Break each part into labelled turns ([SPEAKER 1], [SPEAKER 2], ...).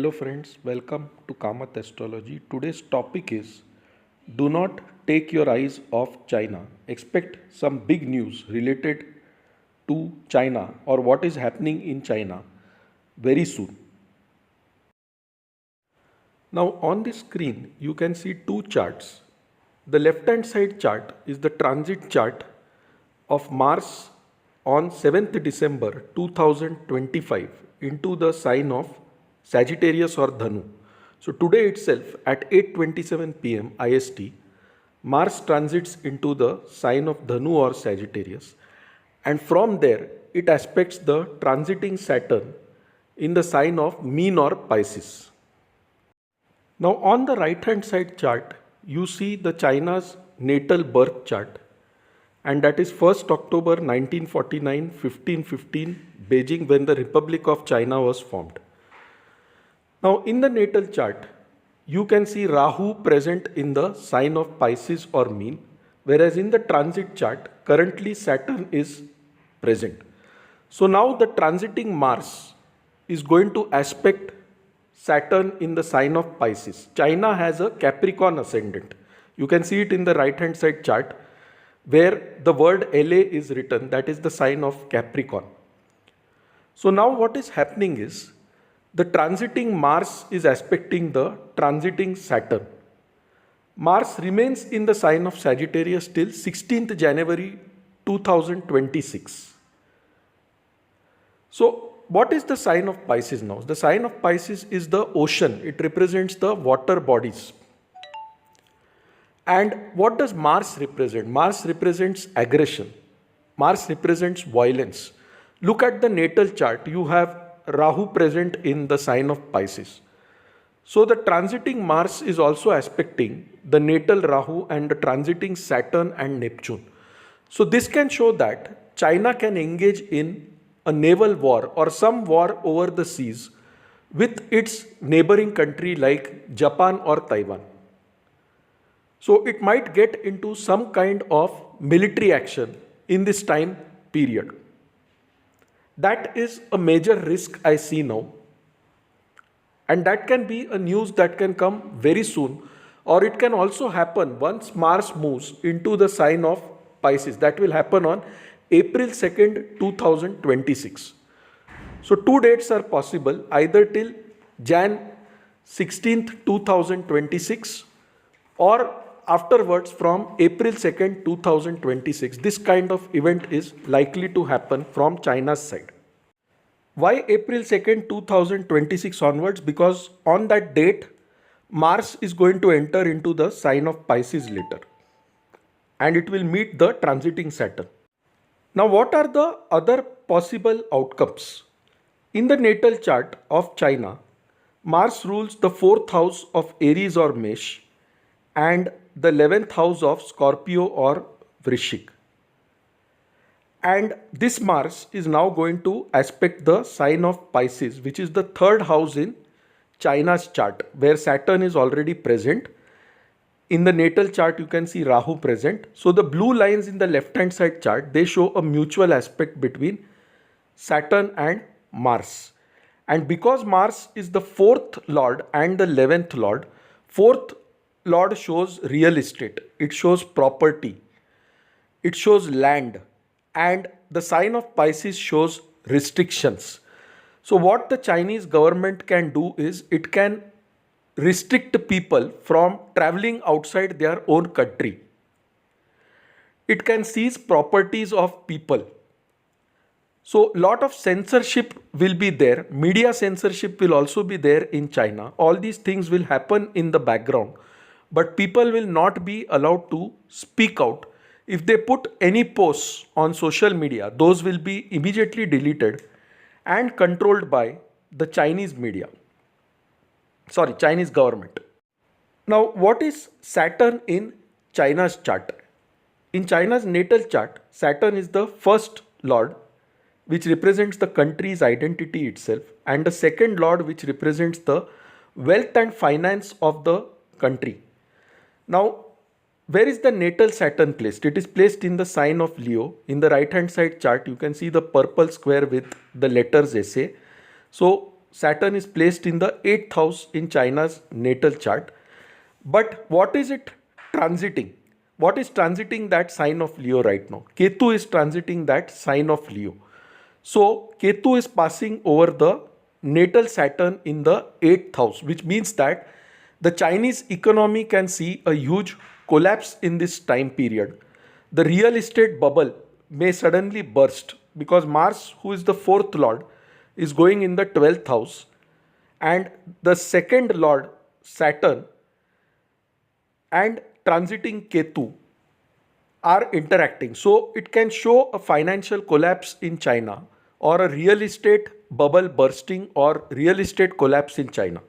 [SPEAKER 1] Hello friends, welcome to Kamath Astrology. Today's topic is do not take your eyes off China. Expect some big news related to China or what is happening in China very soon. Now on the screen you can see two charts. The left hand side chart is the transit chart of Mars on 7th December 2025 into the sign of Sagittarius or Dhanu. So today itself at 8:27 p.m. IST, Mars transits into the sign of Dhanu or Sagittarius, and from there it aspects the transiting Saturn in the sign of Mean or Pisces. Now on the right hand side chart, you see the China's natal birth chart, and that is 1st October 1949, 1515, Beijing, when the Republic of China was formed. Now in the natal chart, you can see Rahu present in the sign of Pisces or Mean, whereas in the transit chart, currently Saturn is present. So now the transiting Mars is going to aspect Saturn in the sign of Pisces. China has a Capricorn ascendant. You can see it in the right hand side chart where the word LA is written, that is the sign of Capricorn. So now what is happening is the transiting Mars is aspecting the transiting Saturn. Mars remains in the sign of Sagittarius till 16th January 2026. So what is the sign of Pisces now? The sign of Pisces is the ocean. It represents the water bodies. And what does Mars represent? Mars represents aggression. Mars represents violence. Look at the natal chart. You have Rahu present in the sign of Pisces. So the transiting Mars is also aspecting the natal Rahu and the transiting Saturn and Neptune. So this can show that China can engage in a naval war or some war over the seas with its neighboring country like Japan or Taiwan. So it might get into some kind of military action in this time period. That is a major risk I see now. And that can be a news that can come very soon, or it can also happen once Mars moves into the sign of Pisces. That will happen on April 2nd, 2026. So two dates are possible, either till Jan 16th, 2026 or afterwards from April 2nd, 2026. This kind of event is likely to happen from China's side. Why April 2nd, 2026 onwards? Because on that date, Mars is going to enter into the sign of Pisces later, and it will meet the transiting Saturn. Now, what are the other possible outcomes? In the natal chart of China, Mars rules the 4th house of Aries or Mesh and the 11th house of Scorpio or Vrishik. And this Mars is now going to aspect the sign of Pisces, which is the 3rd house in China's chart, where Saturn is already present. In the natal chart, you can see Rahu present. So the blue lines in the left hand side chart, they show a mutual aspect between Saturn and Mars. And because Mars is the 4th lord and the 11th lord, 4th lord shows real estate, it shows property, it shows land, and the sign of Pisces shows restrictions. So what the Chinese government can do is it can restrict people from traveling outside their own country. It can seize properties of people. So lot of censorship will be there. Media censorship will also be there in China. All these things will happen in the background, but people will not be allowed to speak out. If they put any posts on social media, those will be immediately deleted and controlled by the Chinese media. Chinese government. Now, what is Saturn in China's chart? In China's natal chart, Saturn is the 1st lord, which represents the country's identity itself, and the 2nd lord, which represents the wealth and finance of the country. Now, where is the natal Saturn placed? It is placed in the sign of Leo. In the right hand side chart, you can see the purple square with the letters SA. So Saturn is placed in the 8th house in China's natal chart. But what is it transiting? What is transiting that sign of Leo right now? Ketu is transiting that sign of Leo. So Ketu is passing over the natal Saturn in the 8th house, which means that the Chinese economy can see a huge collapse in this time period. The real estate bubble may suddenly burst because Mars, who is the fourth lord, is going in the 12th house, and the second lord, Saturn, and transiting Ketu are interacting. So it can show a financial collapse in China, or a real estate bubble bursting, or real estate collapse in China.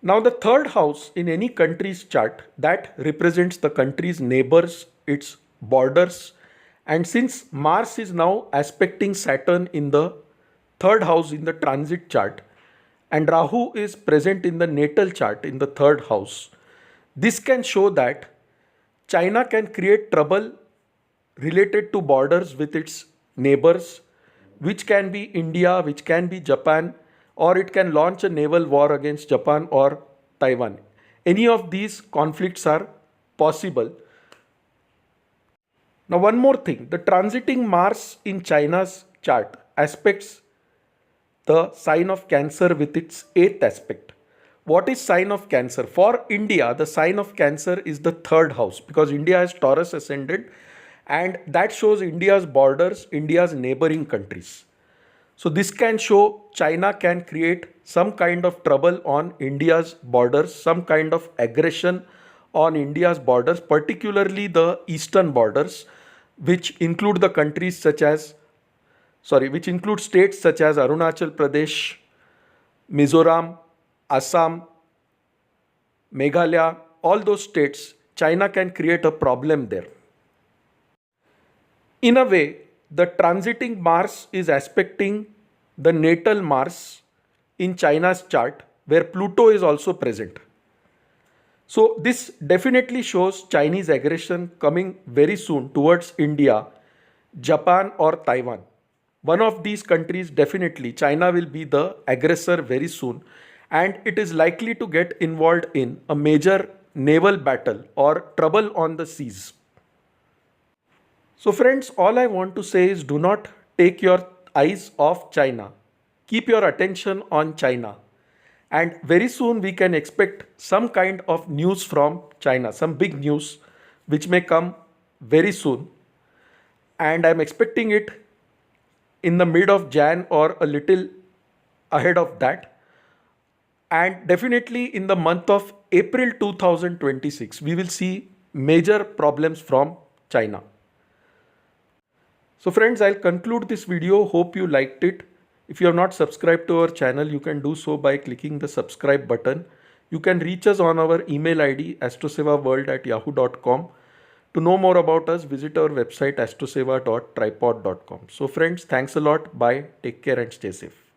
[SPEAKER 1] Now the third house in any country's chart, that represents the country's neighbors, its borders. And since Mars is now aspecting Saturn in the third house in the transit chart, and Rahu is present in the natal chart in the third house, this can show that China can create trouble related to borders with its neighbors, which can be India, which can be Japan, or it can launch a naval war against Japan or Taiwan. Any of these conflicts are possible. Now, one more thing, the transiting Mars in China's chart aspects the sign of Cancer with its 8th aspect. What is sign of Cancer? For India, the sign of Cancer is the third house, because India has Taurus ascendant, and that shows India's borders, India's neighboring countries. So this can show China can create some kind of trouble on India's borders, some kind of aggression on India's borders, particularly the eastern borders, which include the countries such as, which include states such as Arunachal Pradesh, Mizoram, Assam, Meghalaya, all those states. China can create a problem there. In a way, the transiting Mars is aspecting the natal Mars in China's chart, where Pluto is also present. So this definitely shows Chinese aggression coming very soon towards India, Japan or Taiwan. One of these countries, definitely China will be the aggressor very soon, and it is likely to get involved in a major naval battle or trouble on the seas. So friends, all I want to say is, do not take your eyes off China. Keep your attention on China. And very soon we can expect some kind of news from China, some big news which may come very soon. And I'm expecting it in the mid of Jan or a little ahead of that. And definitely in the month of April 2026, we will see major problems from China. So friends, I'll conclude this video. Hope you liked it. If you have not subscribed to our channel, you can do so by clicking the subscribe button. You can reach us on our email ID astrosevaworld@yahoo.com. To know more about us, visit our website astroseva.tripod.com. So friends, thanks a lot. Bye. Take care and stay safe.